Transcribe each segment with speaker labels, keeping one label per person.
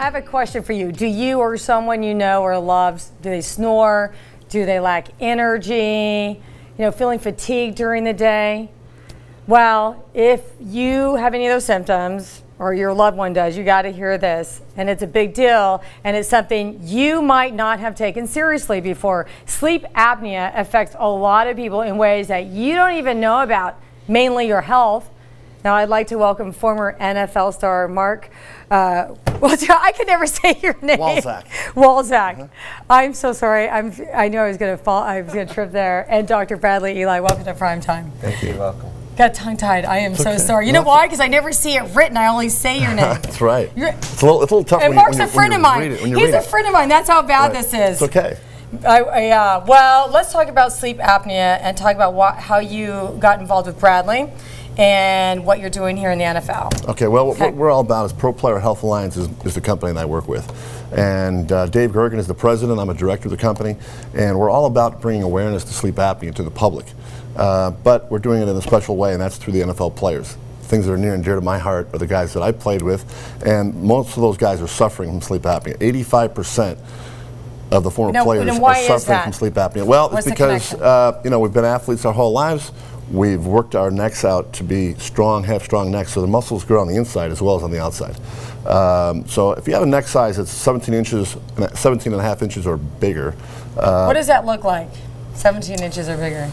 Speaker 1: I have a question for you. Do you or someone you know or love, do they snore? Do they lack energy? You know, feeling fatigued during the day? Well, if you have any of those symptoms, or your loved one does, you got to hear this. And it's a big deal, and it's something you might not have taken seriously before. Sleep apnea affects a lot of people in ways that you don't even know about, mainly your health. Now, I'd like to welcome former NFL star Mark, well, I could never say your name.
Speaker 2: Walczak.
Speaker 1: Walczak. I'm so sorry. I knew I was going to fall. I was going to trip there. And Dr. Bradley Eli, welcome to Prime Time.
Speaker 2: Thank you. You're welcome.
Speaker 1: Got tongue-tied. I am so sorry. You know why? Because I never see it written. I only say your name.
Speaker 2: That's right. It's a little tough.
Speaker 1: And Mark's a friend of mine. He's a friend of mine. That's how bad this is.
Speaker 2: It's okay.
Speaker 1: Well, let's talk about sleep apnea and talk about how you got involved with Bradley and what you're doing here in the NFL.
Speaker 2: Okay. Well, what we're all about is Pro Player Health Alliance is the company that I work with. And Dave Gergen is the president. I'm a director of the company. And we're all about bringing awareness to sleep apnea to the public. But we're doing it in a special way, and that's through the NFL players. Things that are near and dear to my heart are the guys that I played with, and most of those guys are suffering from sleep apnea. 85% of the former players are suffering from sleep apnea. Well, it's because you know, we've been athletes our whole lives. We've worked our necks out to be strong, have strong necks, so the muscles grow on the inside as well as on the outside. So if you have a neck size that's 17 and a half inches or bigger.
Speaker 1: What does that look like? 17 inches or bigger?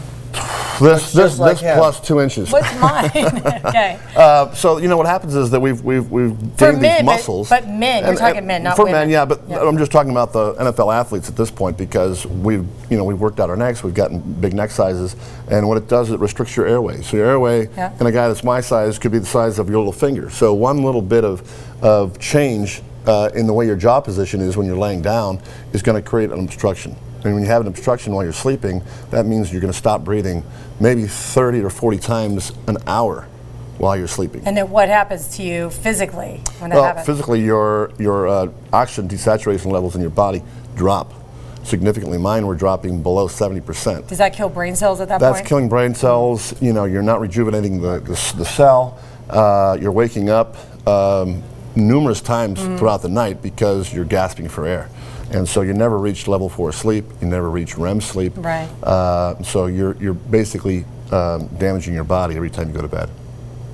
Speaker 2: This plus 2 inches.
Speaker 1: What's mine? Okay.
Speaker 2: So you know what happens is that we've gained these muscles.
Speaker 1: But men, you're talking men, not
Speaker 2: for
Speaker 1: women.
Speaker 2: Men, yeah. But I'm just talking about the NFL athletes at this point because we've worked out our necks, we've gotten big neck sizes, and what it does is it restricts your airway. So your airway in a guy that's my size could be the size of your little finger. So one little bit of change in the way your jaw position is when you're laying down is going to create an obstruction. And when you have an obstruction while you're sleeping, that means you're going to stop breathing maybe 30 or 40 times an hour while you're sleeping.
Speaker 1: And then what happens to you physically when that happens?
Speaker 2: Physically, your oxygen desaturation levels in your body drop significantly. Mine were dropping below 70%.
Speaker 1: Does that kill brain cells at that
Speaker 2: point?
Speaker 1: point?
Speaker 2: That's killing brain cells. You know, you're not rejuvenating the cell. You're waking up numerous times throughout the night because you're gasping for air. And so you never reach level 4 sleep, you never reach REM sleep.
Speaker 1: Right.
Speaker 2: So you're basically damaging your body every time you go to bed.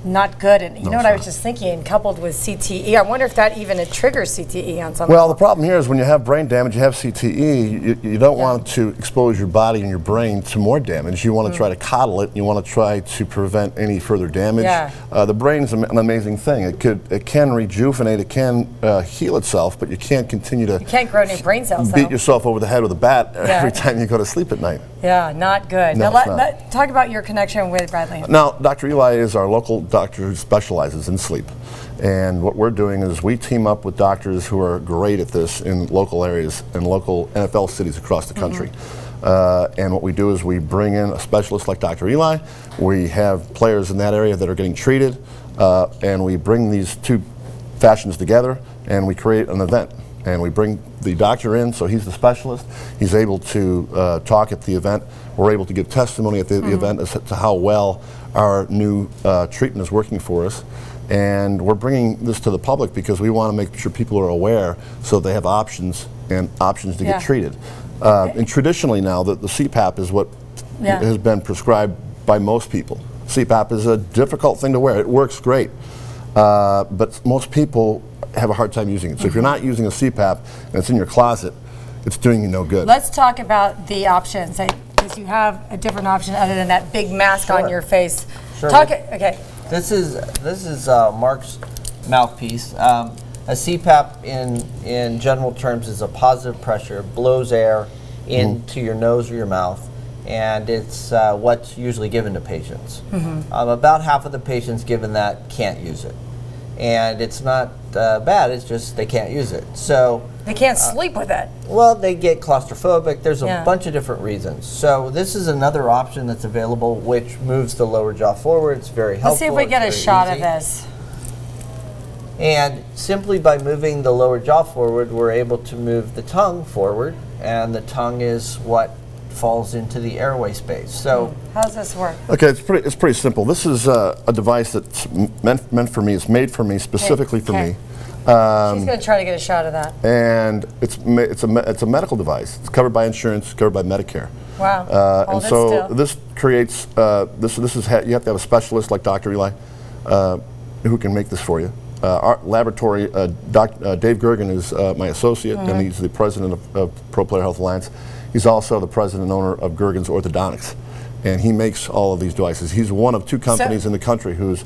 Speaker 1: Not good. And you know what I was just thinking, coupled with CTE, I wonder if that even triggers CTE on some level.
Speaker 2: Well, the problem here is when you have brain damage, you have CTE, you don't want to expose your body and your brain to more damage. You want to try to coddle it. You want to try to prevent any further damage. The brain is an amazing thing. It can rejuvenate, it can heal itself, but you can't continue to
Speaker 1: you can't grow any brain cells,
Speaker 2: beat yourself over the head with a bat every time you go to sleep at night.
Speaker 1: Yeah, not good.
Speaker 2: No,
Speaker 1: now talk about your connection with Bradley.
Speaker 2: Now, Dr. Eli is our local doctor who specializes in sleep. And what we're doing is we team up with doctors who are great at this in local areas and local NFL cities across the country. And what we do is we bring in a specialist like Dr. Eli. We have players in that area that are getting treated. And we bring these two fashions together and we create an event. And we bring the doctor in, so he's the specialist. He's able to talk at the event. We're able to give testimony at the event as to how well our new treatment is working for us. And we're bringing this to the public because we want to make sure people are aware so they have options to get treated. And traditionally now, the CPAP is what has been prescribed by most people. CPAP is a difficult thing to wear. It works great, but most people have a hard time using it. So if you're not using a CPAP and it's in your closet, it's doing you no good.
Speaker 1: Let's talk about the options. Because you have a different option other than that big mask on your face. Okay.
Speaker 3: This is Mark's mouthpiece. A CPAP in general terms is a positive pressure, blows air into your nose or your mouth, and it's what's usually given to patients. About half of the patients given that can't use it. And it's not bad, it's just they can't use it. So
Speaker 1: they can't sleep with it.
Speaker 3: Well, they get claustrophobic. There's a bunch of different reasons. So this is another option that's available which moves the lower jaw forward. It's very helpful.
Speaker 1: Let's see if we get a shot of this.
Speaker 3: And simply by moving the lower jaw forward, we're able to move the tongue forward, and the tongue is what falls into the airway space. So
Speaker 1: how does this work?
Speaker 2: Okay, it's pretty simple. This is a device that's meant for me. It's made for me, specifically for me.
Speaker 1: She's going to try to get a shot of that.
Speaker 2: And it's a medical device. It's covered by insurance, covered by Medicare.
Speaker 1: Wow.
Speaker 2: And so this creates this is you have to have a specialist like Dr. Eli who can make this for you. Our laboratory, Dave Gergen is my associate, and he's the president of Pro Player Health Alliance. He's also the president and owner of Gergen's Orthodontics, and he makes all of these devices. He's one of 2 companies in the country who's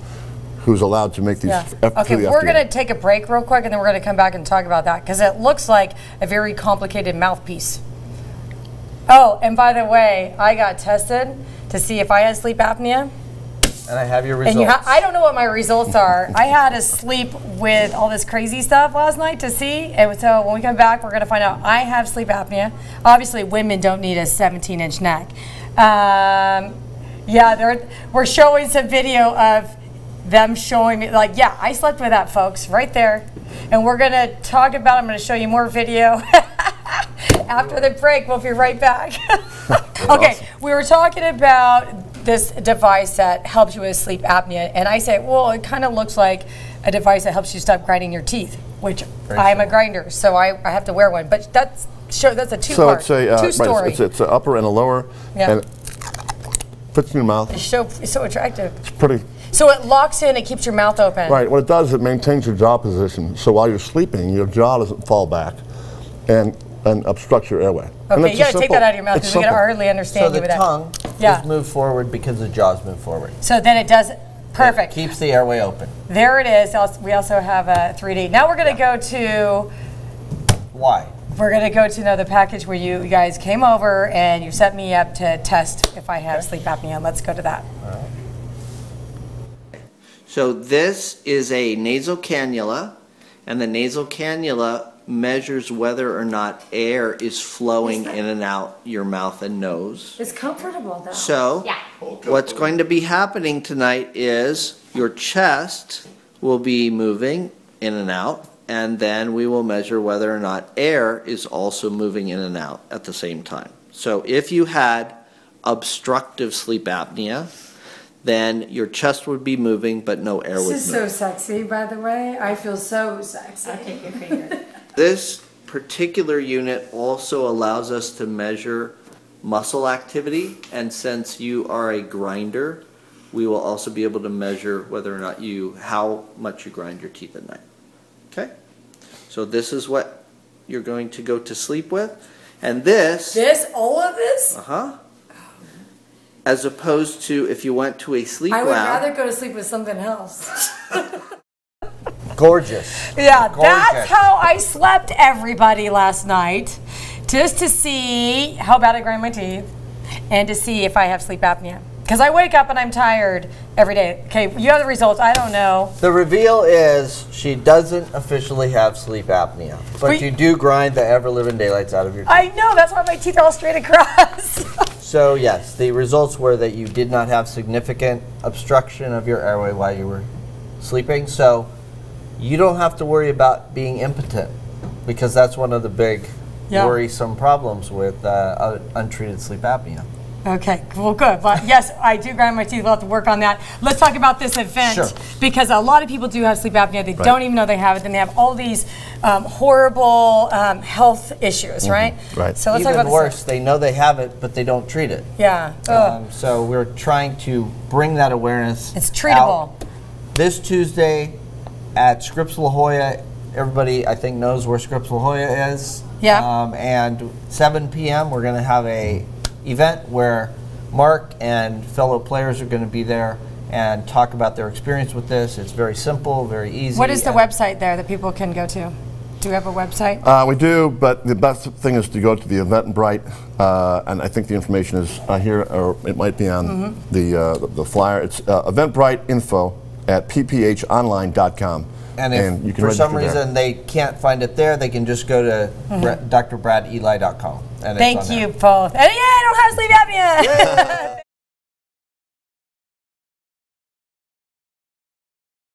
Speaker 2: allowed to make these.
Speaker 1: Okay, we're going to take a break real quick, and then we're going to come back and talk about that, because it looks like a very complicated mouthpiece. Oh, and by the way, I got tested to see if I had sleep apnea.
Speaker 3: And I have your results.
Speaker 1: And I don't know what my results are. I had to sleep with all this crazy stuff last night to see. And so when we come back, we're going to find out I have sleep apnea. Obviously, women don't need a 17-inch neck. Yeah, we're showing some video of them showing me, like, yeah, I slept with that, folks, right there. And we're going to talk about, I'm going to show you more video after the break. We'll be right back. Okay, we were talking about this device that helps you with sleep apnea, and I say, well, it kind of looks like a device that helps you stop grinding your teeth, which I'm a grinder, so I have to wear one. But that's a two-part, two-story.
Speaker 2: Right, it's an upper and a lower, and it fits in your mouth.
Speaker 1: It's so attractive.
Speaker 2: It's pretty.
Speaker 1: So it locks in, it keeps your mouth open.
Speaker 2: Right, what it does is it maintains your jaw position, so while you're sleeping, your jaw doesn't fall back and obstruct your airway.
Speaker 1: Okay, you got to take that out of your mouth because we can hardly understand you with that.
Speaker 3: So the tongue is moved forward because the jaws move forward.
Speaker 1: So then it does, perfect.
Speaker 3: It keeps the airway open.
Speaker 1: There it is. We also have a 3D. Now we're going to go to...
Speaker 3: Why?
Speaker 1: We're going to go to the package where you guys came over and you set me up to test if I have sleep apnea. Let's go to that.
Speaker 3: All right. So this is a nasal cannula, and the nasal cannula measures whether or not air is flowing in and out your mouth and nose.
Speaker 1: It's comfortable though.
Speaker 3: So what's going to be happening tonight is your chest will be moving in and out, and then we will measure whether or not air is also moving in and out at the same time. So if you had obstructive sleep apnea, then your chest would be moving, but no air would move.
Speaker 1: This is so sexy, by the way. I feel so sexy. I'll take your finger.
Speaker 3: This particular unit also allows us to measure muscle activity, and since you are a grinder, we will also be able to measure whether or not how much you grind your teeth at night. Okay? So this is what you're going to go to sleep with, and all of this? Uh-huh. As opposed to if you went to a sleep lab.
Speaker 1: I would rather go to sleep with something else.
Speaker 3: Gorgeous.
Speaker 1: Yeah,
Speaker 3: gorgeous.
Speaker 1: That's how I slept, everybody, last night. Just to see how bad I grind my teeth and to see if I have sleep apnea. Because I wake up and I'm tired every day. Okay, you have the results. I don't know.
Speaker 3: The reveal is she doesn't officially have sleep apnea. But you do grind the ever-living daylights out of your teeth.
Speaker 1: I know. That's why my teeth are all straight across.
Speaker 3: So, yes, the results were that you did not have significant obstruction of your airway while you were sleeping. So you don't have to worry about being impotent, because that's one of the big worrisome problems with untreated sleep apnea.
Speaker 1: Okay, well, good. But yes, I do grind my teeth. We'll have to work on that. Let's talk about this event, because a lot of people do have sleep apnea. They don't even know they have it. Then they have all these horrible health issues, right?
Speaker 2: Right.
Speaker 1: So let's
Speaker 3: Even
Speaker 1: talk about
Speaker 3: worse, they know they have it, but they don't treat it.
Speaker 1: Yeah.
Speaker 3: So we're trying to bring that awareness.
Speaker 1: It's treatable.
Speaker 3: This Tuesday at Scripps La Jolla. Everybody, I think, knows where Scripps La Jolla is.
Speaker 1: Yeah.
Speaker 3: And 7 p.m. we're going to have a event where Mark and fellow players are going to be there and talk about their experience with this. It's very simple, very easy.
Speaker 1: What is the website there that people can go to? Do you have a website?
Speaker 2: We do, but the best thing is to go to the Eventbrite, and I think the information is here, or it might be on the flyer. It's Eventbrite info at pphonline.com.
Speaker 3: And if
Speaker 2: you can
Speaker 3: for some reason they can't find it there, they can just go to drbradeli.com.
Speaker 1: Thank you both. And yeah, I don't have sleep apnea.